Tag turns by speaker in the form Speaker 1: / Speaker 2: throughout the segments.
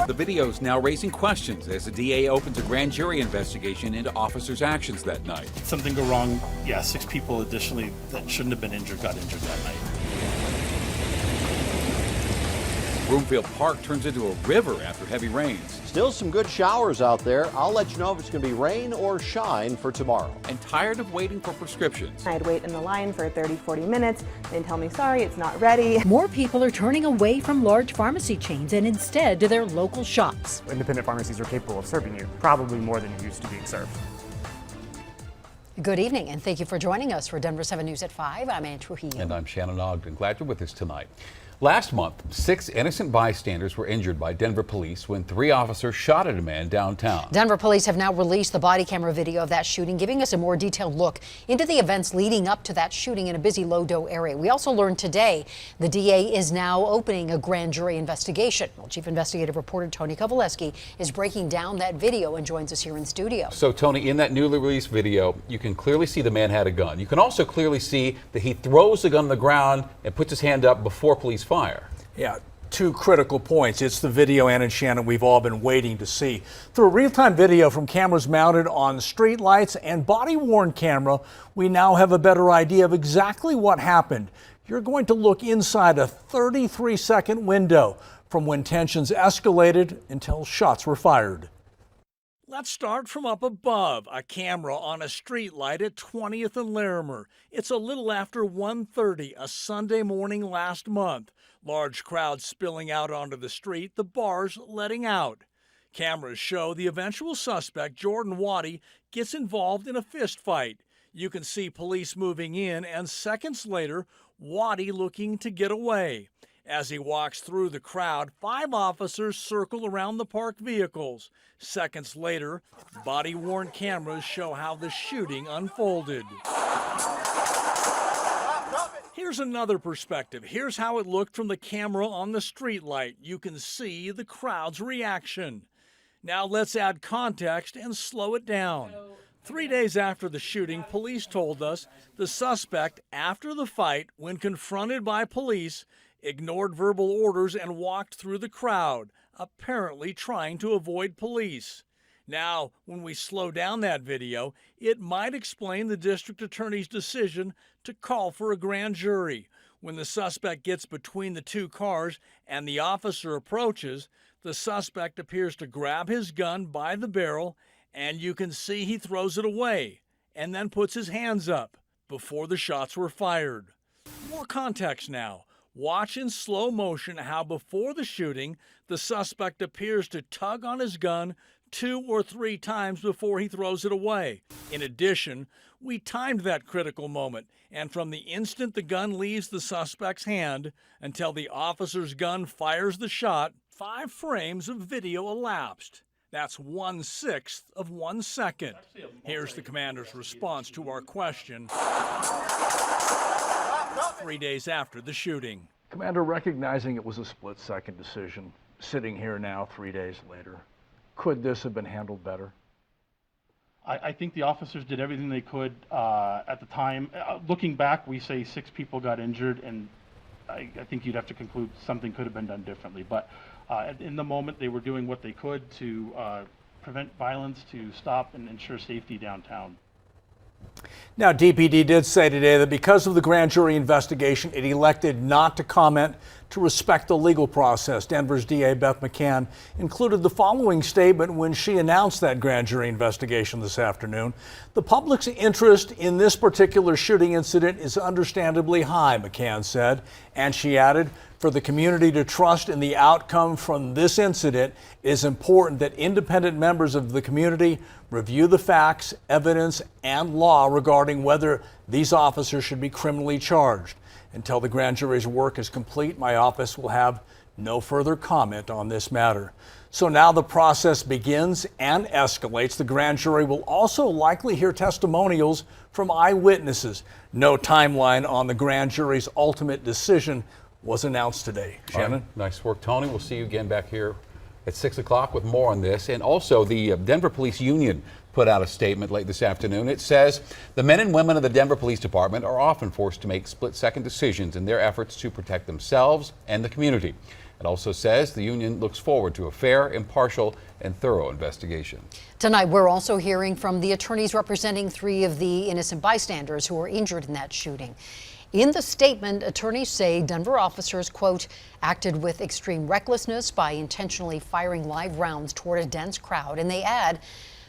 Speaker 1: The video is now raising questions as the DA opens a grand jury investigation into officers' actions that night.
Speaker 2: Something go wrong, yeah, 6 people additionally that shouldn't have been injured got injured that night.
Speaker 1: Broomfield Park turns into a river after heavy rains.
Speaker 3: Still some good showers out there. I'll let you know if it's going to be rain or shine for tomorrow.
Speaker 1: And tired of waiting for prescriptions.
Speaker 4: I'd wait in the line for 30-40 minutes. They'd tell me, sorry, it's not ready.
Speaker 5: More people are turning away from large pharmacy chains and instead to their local shops.
Speaker 6: Independent pharmacies are capable of serving you, probably more than you're used to being served.
Speaker 5: Good evening, and thank you for joining us for Denver 7 News at 5. I'm Ann Trujillo.
Speaker 7: And I'm Shannon Ogden. Glad you're with us tonight. Last month, 6 innocent bystanders were injured by Denver police when 3 officers shot at a man downtown.
Speaker 5: Denver police have now released the body camera video of that shooting, giving us a more detailed look into the events leading up to that shooting in a busy Lodo area. We also learned today the DA is now opening a grand jury investigation. Well, Chief Investigative Reporter Tony Kovaleski is breaking down that video and joins us here in studio.
Speaker 7: So, Tony, in that newly released video, you can clearly see the man had a gun. You can also clearly see that he throws the gun on the ground and puts his hand up before police fire.
Speaker 8: Yeah, 2 critical points. It's the video, Ann and Shannon, we've all been waiting to see. Through a real-time video from cameras mounted on street lights and body-worn camera, we now have a better idea of exactly what happened. You're going to look inside a 33-second window from when tensions escalated until shots were fired. Let's start from up above, a camera on a street light at 20th and Larimer. It's a little after 1:30, a Sunday morning last month. Large crowds spilling out onto the street, the bars letting out. Cameras show the eventual suspect, Jordan Waddy, gets involved in a fist fight. You can see police moving in, and seconds later, Waddy looking to get away. As he walks through the crowd, 5 officers circle around the parked vehicles. Seconds later, body-worn cameras show how the shooting unfolded. Here's another perspective. Here's how it looked from the camera on the streetlight. You can see the crowd's reaction. Now let's add context and slow it down. 3 days after the shooting, police told us the suspect, after the fight, when confronted by police, ignored verbal orders and walked through the crowd, apparently trying to avoid police. Now, when we slow down that video, it might explain the district attorney's decision to call for a grand jury. When the suspect gets between the 2 cars and the officer approaches, the suspect appears to grab his gun by the barrel, and you can see he throws it away and then puts his hands up before the shots were fired. More context now. Watch in slow motion how before the shooting, the suspect appears to tug on his gun 2 or 3 times before he throws it away. In addition, we timed that critical moment, and from the instant the gun leaves the suspect's hand until the officer's gun fires the shot, 5 frames of video elapsed. That's 1/6 of 1 second. Here's the commander's response to our question 3 days after the shooting.
Speaker 9: Commander, recognizing it was a split-second decision, sitting here now 3 days later, could this have been handled better?
Speaker 2: I think the officers did everything they could at the time. Looking back, we say 6 people got injured, and I think you'd have to conclude something could have been done differently. But in the moment, they were doing what they could to prevent violence, to stop and ensure safety downtown.
Speaker 8: Now, DPD did say today that because of the grand jury investigation, it elected not to comment to respect the legal process. Denver's DA Beth McCann included the following statement when she announced that grand jury investigation this afternoon. The public's interest in this particular shooting incident is understandably high, McCann said, and she added, for the community to trust in the outcome from this incident, it is important that independent members of the community review the facts, evidence, and law regarding whether these officers should be criminally charged. Until the grand jury's work is complete, my office will have no further comment on this matter. So now the process begins and escalates. The grand jury will also likely hear testimonials from eyewitnesses. No timeline on the grand jury's ultimate decision was announced today. Shannon?
Speaker 7: Right. Nice work, Tony. We'll see you again back here at 6 o'clock with more on this. And also, the Denver Police Union put out a statement late this afternoon. It says the men and women of the Denver Police Department are often forced to make split-second decisions in their efforts to protect themselves and the community. It also says the union looks forward to a fair, impartial, and thorough investigation.
Speaker 5: Tonight, we're also hearing from the attorneys representing 3 of the innocent bystanders who were injured in that shooting. In the statement, attorneys say Denver officers, quote, acted with extreme recklessness by intentionally firing live rounds toward a dense crowd. And they add,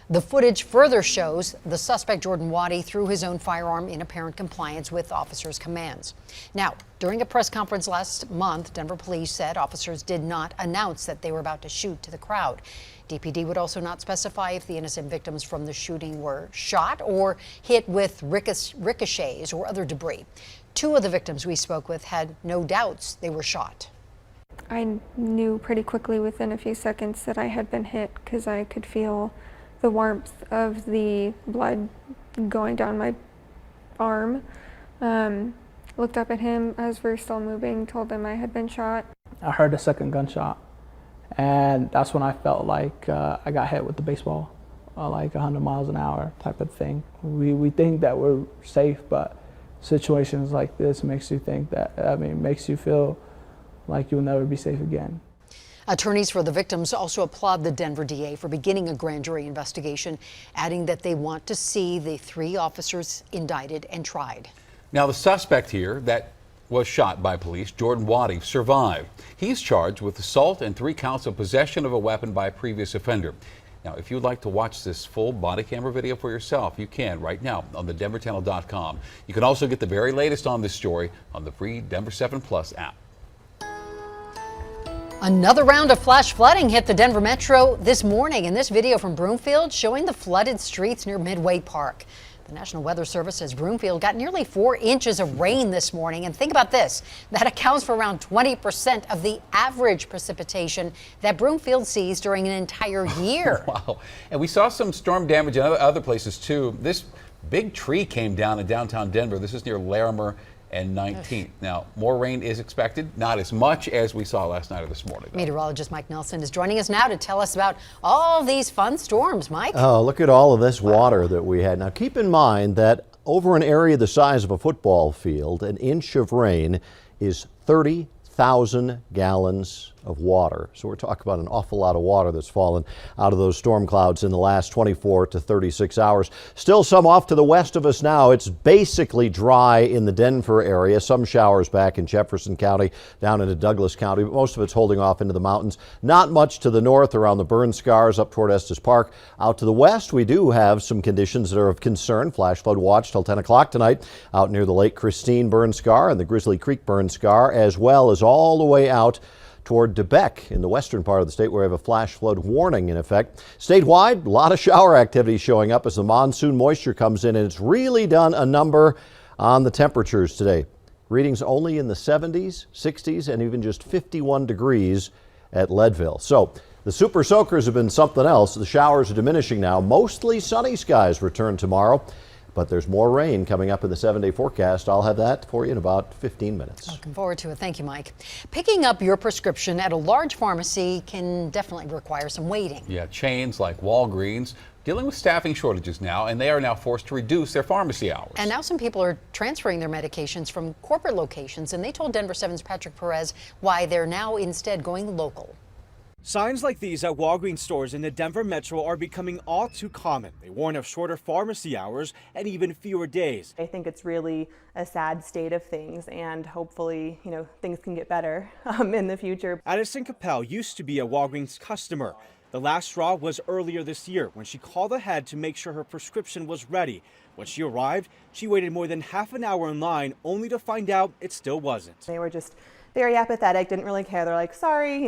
Speaker 5: the footage further shows the suspect, Jordan Waddy, threw his own firearm in apparent compliance with officers' commands. Now, during a press conference last month, Denver police said officers did not announce that they were about to shoot to the crowd. DPD would also not specify if the innocent victims from the shooting were shot or hit with ricochets or other debris. 2 of the victims we spoke with had no doubts they were shot.
Speaker 10: I knew pretty quickly within a few seconds that I had been hit because I could feel the warmth of the blood going down my arm. Looked up at him as we were still moving, told him I had been shot.
Speaker 11: I heard a second gunshot, and that's when I felt like I got hit with the baseball, like 100 miles an hour type of thing. We think that we're safe, but situations like this makes you think that, makes you feel like you'll never be safe again.
Speaker 5: Attorneys for the victims also applaud the Denver DA for beginning a grand jury investigation, adding that they want to see the 3 officers indicted and tried.
Speaker 7: Now, the suspect here that was shot by police, Jordan Waddy, survived. He's charged with assault and 3 counts of possession of a weapon by a previous offender. Now, if you'd like to watch this full body camera video for yourself, you can right now on the denverchannel.com. You can also get the very latest on this story on the free Denver 7 Plus app.
Speaker 5: Another round of flash flooding hit the Denver Metro this morning. In this video from Broomfield showing the flooded streets near Midway Park. The National Weather Service says Broomfield got nearly 4 inches of rain this morning. And think about this, that accounts for around 20% of the average precipitation that Broomfield sees during an entire year.
Speaker 7: Wow. And we saw some storm damage in other places too. This big tree came down in downtown Denver. This is near Larimer and 19th. Now, more rain is expected, not as much as we saw last night or this morning, though.
Speaker 5: Meteorologist Mike Nelson is joining us now to tell us about all these fun storms. Mike?
Speaker 3: Oh, look at all of this water that we had. Now, keep in mind that over an area the size of a football field, an inch of rain is 30,000 gallons of water. So we're talking about an awful lot of water that's fallen out of those storm clouds in the last 24 to 36 hours. Still some off to the west of us now. It's basically dry in the Denver area. Some showers back in Jefferson County, down into Douglas County, but most of it's holding off into the mountains. Not much to the north around the burn scars up toward Estes Park. Out to the west, we do have some conditions that are of concern. Flash flood watch till 10 o'clock tonight out near the Lake Christine burn scar and the Grizzly Creek burn scar, as well as all the way out toward DeBeck in the western part of the state where we have a flash flood warning in effect. Statewide, a lot of shower activity showing up as the monsoon moisture comes in, and it's really done a number on the temperatures today. Readings only in the 70s, 60s, and even just 51 degrees at Leadville. So the super soakers have been something else. The showers are diminishing now. Mostly sunny skies return tomorrow. But there's more rain coming up in the 7-day forecast. I'll have that for you in about 15 minutes.
Speaker 5: Looking forward to it. Thank you, Mike. Picking up your prescription at a large pharmacy can definitely require some waiting.
Speaker 7: Yeah, chains like Walgreens dealing with staffing shortages now, and they are now forced to reduce their pharmacy hours.
Speaker 5: And now some people are transferring their medications from corporate locations, and they told Denver 7's Patrick Perez why they're now instead going local.
Speaker 12: Signs like these at Walgreens stores in the Denver Metro are becoming all too common. They warn of shorter pharmacy hours and even fewer days.
Speaker 4: I think it's really a sad state of things, and hopefully, things can get better in the future.
Speaker 12: Addison Capel used to be a Walgreens customer. The last straw was earlier this year when she called ahead to make sure her prescription was ready. When she arrived, she waited more than half an hour in line only to find out it still wasn't.
Speaker 4: They were just very apathetic, didn't really care. They're like, sorry,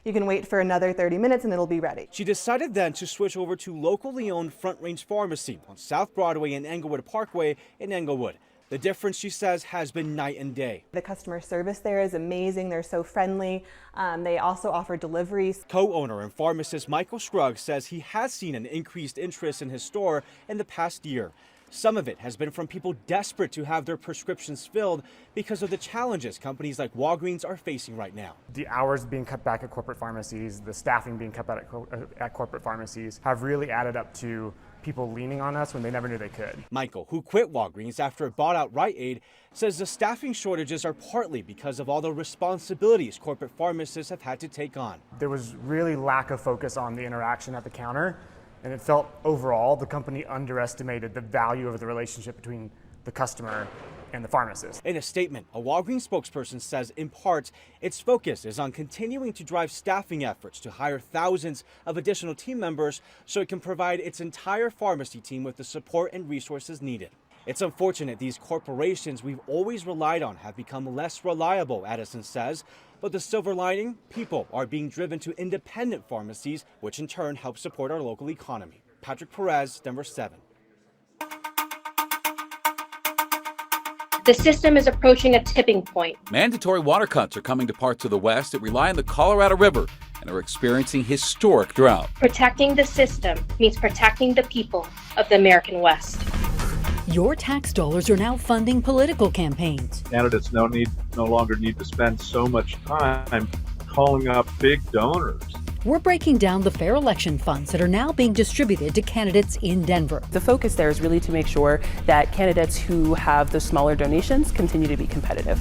Speaker 4: you can wait for another 30 minutes and it'll be ready.
Speaker 12: She decided then to switch over to locally owned Front Range Pharmacy on South Broadway and Englewood Parkway in Englewood. The difference, she says, has been night and day.
Speaker 4: The customer service there is amazing. They're so friendly. They also offer deliveries.
Speaker 12: Co-owner and pharmacist Michael Scruggs says he has seen an increased interest in his store in the past year. Some of it has been from people desperate to have their prescriptions filled because of the challenges companies like Walgreens are facing right now.
Speaker 6: The hours being cut back at corporate pharmacies, the staffing being cut back at corporate pharmacies have really added up to people leaning on us when they never knew they could.
Speaker 12: Michael, who quit Walgreens after it bought out Rite Aid, says the staffing shortages are partly because of all the responsibilities corporate pharmacists have had to take on.
Speaker 6: There was really lack of focus on the interaction at the counter, and it felt overall the company underestimated the value of the relationship between the customer and the pharmacist.
Speaker 12: In a statement, a Walgreens spokesperson says in part its focus is on continuing to drive staffing efforts to hire thousands of additional team members so it can provide its entire pharmacy team with the support and resources needed. It's unfortunate these corporations we've always relied on have become less reliable, Addison says, but the silver lining, people are being driven to independent pharmacies, which in turn help support our local economy. Patrick Perez, Denver 7.
Speaker 13: The system is approaching a tipping point.
Speaker 1: Mandatory water cuts are coming to parts of the West that rely on the Colorado River and are experiencing historic drought.
Speaker 13: Protecting the system means protecting the people of the American West.
Speaker 5: Your tax dollars are now funding political campaigns.
Speaker 14: Candidates no longer need to spend so much time calling up big donors.
Speaker 5: We're breaking down the fair election funds that are now being distributed to candidates in Denver.
Speaker 15: The focus there is really to make sure that candidates who have the smaller donations continue to be competitive.